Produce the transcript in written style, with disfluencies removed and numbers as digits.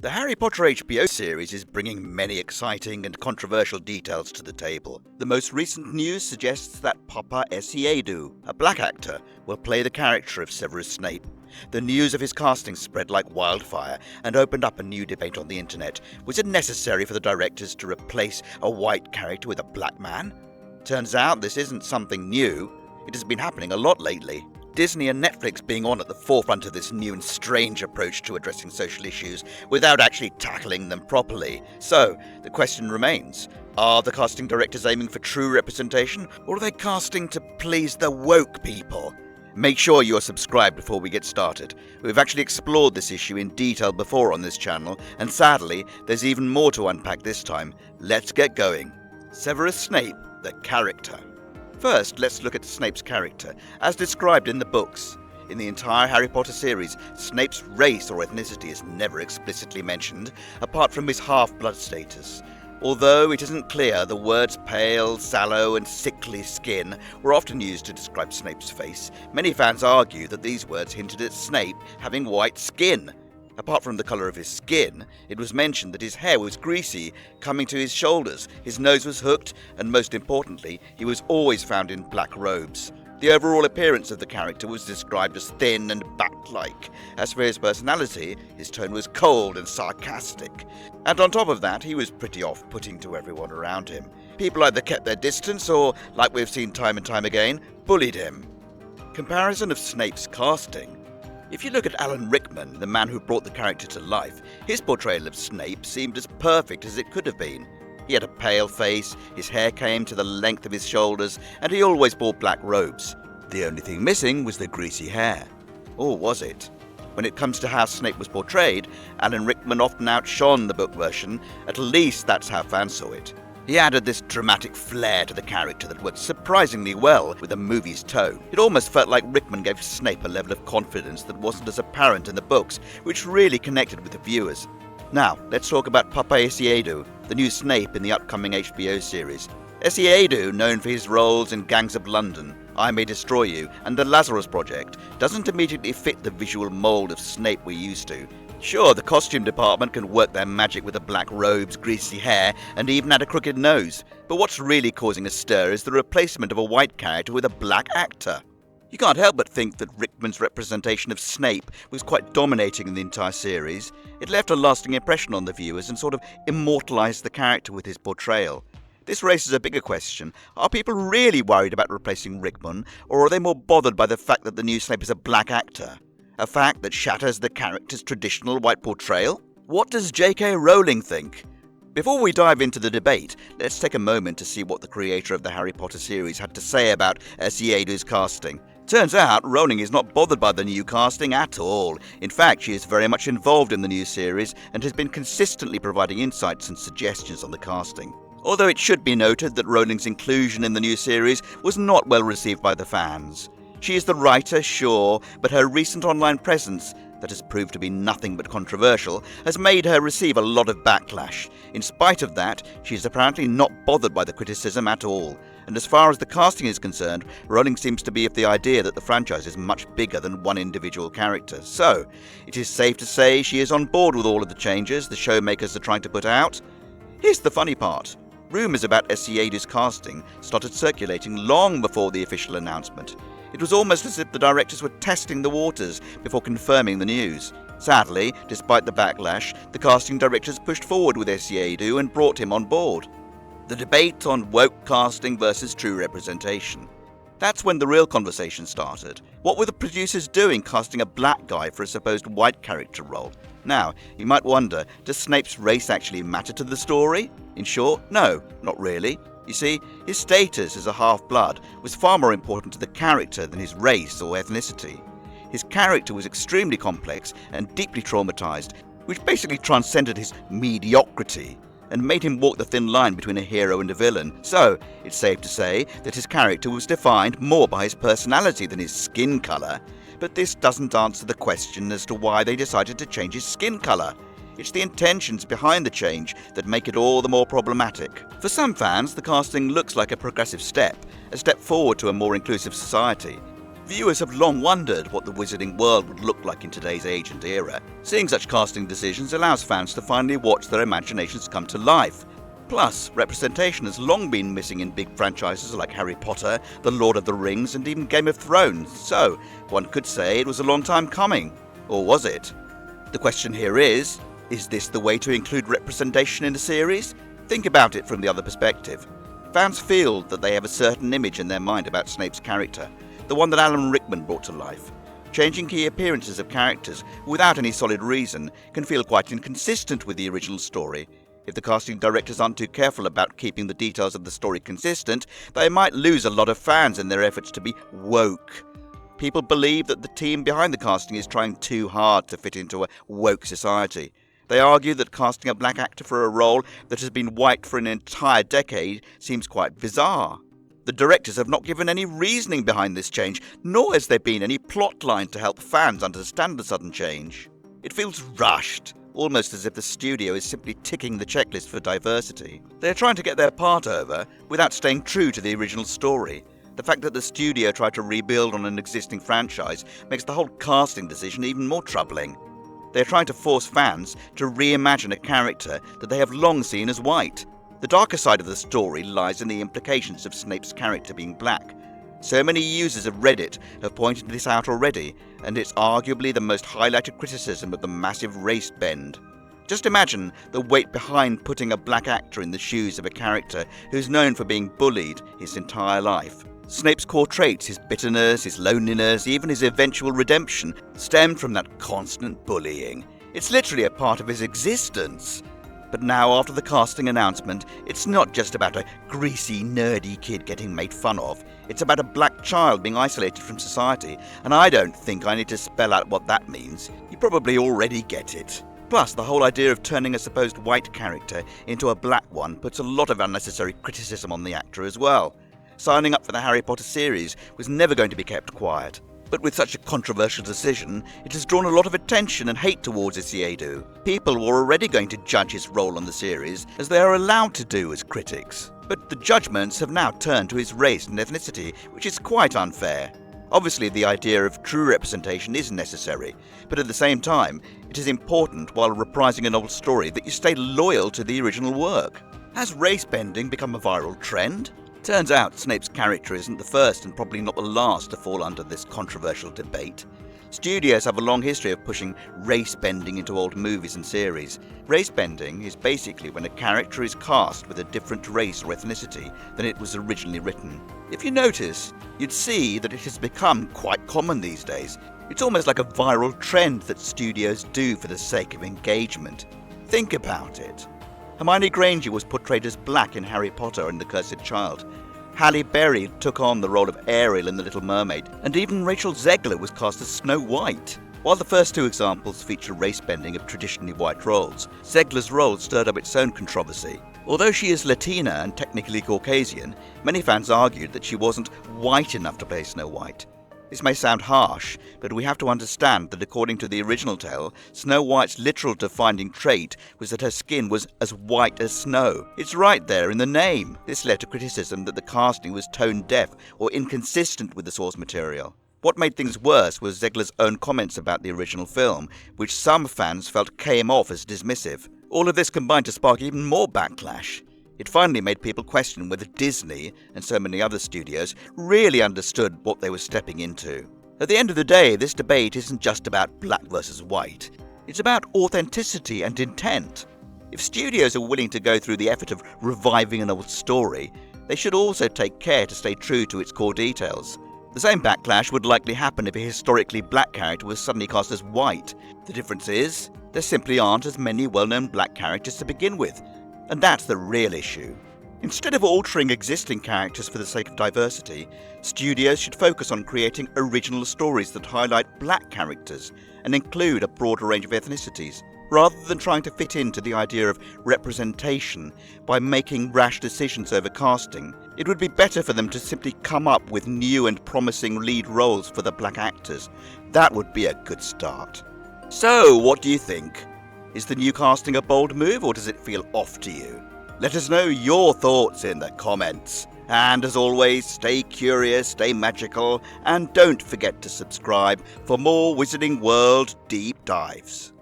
The Harry Potter HBO series is bringing many exciting and controversial details to the table. The most recent news suggests that Papa Essiedu, a black actor, will play the character of Severus Snape. The news of his casting spread like wildfire and opened up a new debate on the internet. Was it necessary for the directors to replace a white character with a black man? Turns out this isn't something new. It has been happening a lot lately. Disney and Netflix being on at the forefront of this new and strange approach to addressing social issues without actually tackling them properly. So, the question remains, are the casting directors aiming for true representation, or are they casting to please the woke people? Make sure you are subscribed before we get started. We've actually explored this issue in detail before on this channel, and sadly, there's even more to unpack this time. Let's get going. Severus Snape, the character. First, let's look at Snape's character, as described in the books. In the entire Harry Potter series, Snape's race or ethnicity is never explicitly mentioned, apart from his half-blood status. Although it isn't clear, the words pale, sallow, and sickly skin were often used to describe Snape's face. Many fans argue that these words hinted at Snape having white skin. Apart from the colour of his skin, it was mentioned that his hair was greasy, coming to his shoulders, his nose was hooked, and most importantly, he was always found in black robes. The overall appearance of the character was described as thin and bat-like. As for his personality, his tone was cold and sarcastic. And on top of that, he was pretty off-putting to everyone around him. People either kept their distance or, like we've seen time and time again, bullied him. Comparison of Snape's casting. If you look at Alan Rickman, the man who brought the character to life, his portrayal of Snape seemed as perfect as it could have been. He had a pale face, his hair came to the length of his shoulders, and he always wore black robes. The only thing missing was the greasy hair. Or was it? When it comes to how Snape was portrayed, Alan Rickman often outshone the book version. At least that's how fans saw it. He added this dramatic flair to the character that worked surprisingly well with the movie's tone. It almost felt like Rickman gave Snape a level of confidence that wasn't as apparent in the books, which really connected with the viewers. Now, let's talk about Papa Essiedu, the new Snape in the upcoming HBO series. Essiedu, known for his roles in Gangs of London, I May Destroy You, and The Lazarus Project, doesn't immediately fit the visual mould of Snape we're used to. Sure, the costume department can work their magic with the black robes, greasy hair, and even add a crooked nose, but what's really causing a stir is the replacement of a white character with a black actor. You can't help but think that Rickman's representation of Snape was quite dominating in the entire series. It left a lasting impression on the viewers and sort of immortalised the character with his portrayal. This raises a bigger question. Are people really worried about replacing Rickman, or are they more bothered by the fact that the new Snape is a black actor? A fact that shatters the character's traditional white portrayal? What does J.K. Rowling think? Before we dive into the debate, let's take a moment to see what the creator of the Harry Potter series had to say about Essiedu's casting. Turns out, Rowling is not bothered by the new casting at all. In fact, she is very much involved in the new series and has been consistently providing insights and suggestions on the casting. Although it should be noted that Rowling's inclusion in the new series was not well received by the fans. She is the writer, sure, but her recent online presence, that has proved to be nothing but controversial, has made her receive a lot of backlash. In spite of that, she is apparently not bothered by the criticism at all. And as far as the casting is concerned, Rowling seems to be of the idea that the franchise is much bigger than one individual character. So, it is safe to say she is on board with all of the changes the showmakers are trying to put out. Here's the funny part. Rumours about Essiedu's casting started circulating long before the official announcement. It was almost as if the directors were testing the waters before confirming the news. Sadly, despite the backlash, the casting directors pushed forward with Essiedu and brought him on board. The debate on woke casting versus true representation. That's when the real conversation started. What were the producers doing casting a black guy for a supposed white character role? Now, you might wonder, does Snape's race actually matter to the story? In short, no, not really. You see, his status as a half-blood was far more important to the character than his race or ethnicity. His character was extremely complex and deeply traumatized, which basically transcended his mediocrity and made him walk the thin line between a hero and a villain. So, it's safe to say that his character was defined more by his personality than his skin colour. But this doesn't answer the question as to why they decided to change his skin colour. It's the intentions behind the change that make it all the more problematic. For some fans, the casting looks like a progressive step, a step forward to a more inclusive society. Viewers have long wondered what the wizarding world would look like in today's age and era. Seeing such casting decisions allows fans to finally watch their imaginations come to life. Plus, representation has long been missing in big franchises like Harry Potter, The Lord of the Rings, and even Game of Thrones, so one could say it was a long time coming. Or was it? The question here is this the way to include representation in a series? Think about it from the other perspective. Fans feel that they have a certain image in their mind about Snape's character, the one that Alan Rickman brought to life. Changing key appearances of characters without any solid reason can feel quite inconsistent with the original story. If the casting directors aren't too careful about keeping the details of the story consistent, they might lose a lot of fans in their efforts to be woke. People believe that the team behind the casting is trying too hard to fit into a woke society. They argue that casting a black actor for a role that has been white for an entire decade seems quite bizarre. The directors have not given any reasoning behind this change, nor has there been any plot line to help fans understand the sudden change. It feels rushed, almost as if the studio is simply ticking the checklist for diversity. They are trying to get their part over without staying true to the original story. The fact that the studio tried to rebuild on an existing franchise makes the whole casting decision even more troubling. They are trying to force fans to reimagine a character that they have long seen as white. The darker side of the story lies in the implications of Snape's character being black. So many users of Reddit have pointed this out already, and it's arguably the most highlighted criticism of the massive race bend. Just imagine the weight behind putting a black actor in the shoes of a character who's known for being bullied his entire life. Snape's core traits, his bitterness, his loneliness, even his eventual redemption, stemmed from that constant bullying. It's literally a part of his existence. But now, after the casting announcement, it's not just about a greasy, nerdy kid getting made fun of. It's about a black child being isolated from society, and I don't think I need to spell out what that means. You probably already get it. Plus, the whole idea of turning a supposed white character into a black one puts a lot of unnecessary criticism on the actor as well. Signing up for the Harry Potter series was never going to be kept quiet. But with such a controversial decision, it has drawn a lot of attention and hate towards Isiedu. People were already going to judge his role on the series, as they are allowed to do as critics. But the judgments have now turned to his race and ethnicity, which is quite unfair. Obviously, the idea of true representation is necessary, but at the same time, it is important while reprising an old story that you stay loyal to the original work. Has racebending become a viral trend? Turns out Snape's character isn't the first and probably not the last to fall under this controversial debate. Studios have a long history of pushing race-bending into old movies and series. Race-bending is basically when a character is cast with a different race or ethnicity than it was originally written. If you notice, you'd see that it has become quite common these days. It's almost like a viral trend that studios do for the sake of engagement. Think about it. Hermione Granger was portrayed as black in Harry Potter and the Cursed Child. Halle Berry took on the role of Ariel in The Little Mermaid, and even Rachel Zegler was cast as Snow White. While the first two examples feature race-bending of traditionally white roles, Zegler's role stirred up its own controversy. Although she is Latina and technically Caucasian, many fans argued that she wasn't white enough to play Snow White. This may sound harsh, but we have to understand that according to the original tale, Snow White's literal defining trait was that her skin was as white as snow. It's right there in the name. This led to criticism that the casting was tone-deaf or inconsistent with the source material. What made things worse was Zegler's own comments about the original film, which some fans felt came off as dismissive. All of this combined to spark even more backlash. It finally made people question whether Disney, and so many other studios, really understood what they were stepping into. At the end of the day, this debate isn't just about black versus white. It's about authenticity and intent. If studios are willing to go through the effort of reviving an old story, they should also take care to stay true to its core details. The same backlash would likely happen if a historically black character was suddenly cast as white. The difference is, there simply aren't as many well-known black characters to begin with. And that's the real issue. Instead of altering existing characters for the sake of diversity, studios should focus on creating original stories that highlight black characters and include a broader range of ethnicities, rather than trying to fit into the idea of representation by making rash decisions over casting. It would be better for them to simply come up with new and promising lead roles for the black actors. That would be a good start. So, what do you think? Is the new casting a bold move, or does it feel off to you? Let us know your thoughts in the comments. And as always, stay curious, stay magical, and don't forget to subscribe for more Wizarding World deep dives.